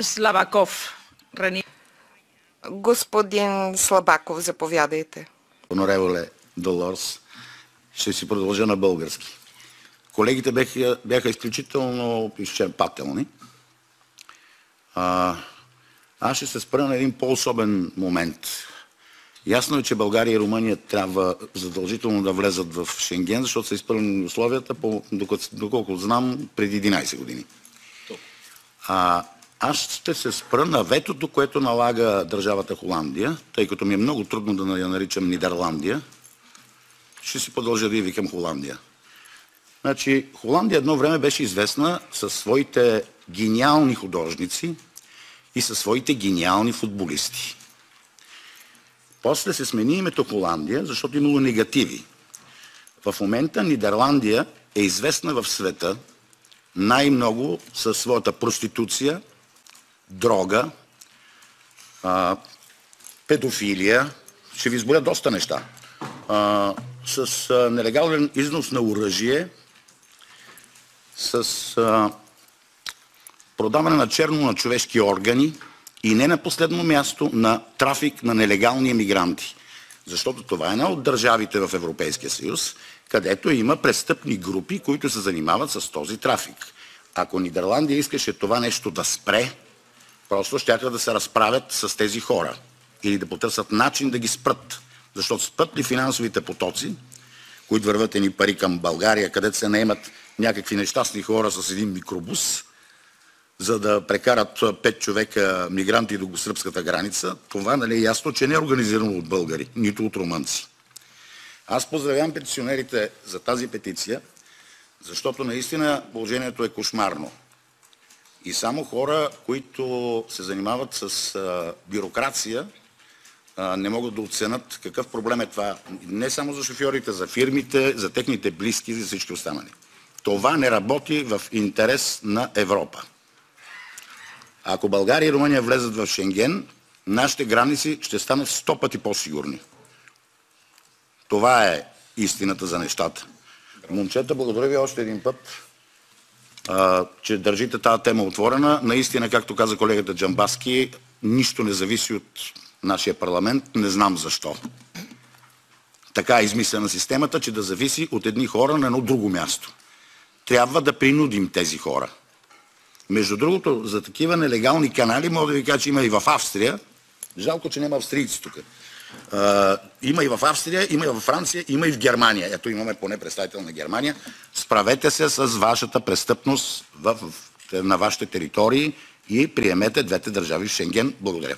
Слабаков. Господин Слабаков, заповядайте. Онореволе Долорс, ще си продължа на български. Колегите бяха изключително изчерпателни. Аз ще се спра на един по-особен момент. Ясно е, че България и Румъния трябва задължително да влезат в Шенген, защото са изпълнени условията, доколкото знам, преди 11 години. Аз ще се спра на ветото, което налага държавата Холандия, тъй като ми е много трудно да я наричам Нидерландия. Ще си продължа да я викам Холандия. Значи, Холандия едно време беше известна със своите гениални художници и със своите гениални футболисти. После се смени името Холандия, защото имало негативи. В момента Нидерландия е известна в света най-много със своята проституция, дрога, педофилия, ще ви изборя доста неща, с нелегален износ на оръжие, с продаване на черно на човешки органи и не на последно място на трафик на нелегални емигранти. Защото това е една от държавите в Европейския съюз, където има престъпни групи, които се занимават с този трафик. Ако Нидерландия искаше това нещо да спре, просто щяха да се разправят с тези хора или да потърсят начин да ги спрат. Защото спрат ли финансовите потоци, които върват едни пари към България, където се наемат някакви нещастни хора с един микробус, за да прекарат 5 човека мигранти до сръбската граница, това нали е ясно, че не е организирано от българи, нито от румънци. Аз поздравявам петиционерите за тази петиция, защото наистина положението е кошмарно. И само хора, които се занимават с бюрокрация, не могат да оценят какъв проблем е това. Не само за шофьорите, за фирмите, за техните близки, за всички останали. Това не работи в интерес на Европа. Ако България и Румъния влезат в Шенген, нашите граници ще станат 100 пъти по-сигурни. Това е истината за нещата. Момчета, благодаря ви още един път, че държите тази тема отворена. Наистина, както каза колегата Джамбазки, нищо не зависи от нашия парламент. Не знам защо. Така е измислена системата, че да зависи от едни хора на едно друго място. Трябва да принудим тези хора. Между другото, за такива нелегални канали, мога да ви кажа, че има и в Австрия. Жалко, че няма австрийци тук. Има и в Австрия, има и в Франция, има и в Германия. Ето имаме поне представител на Германия. Справете се с вашата престъпност на вашите територии и приемете двете държави в Шенген. Благодаря.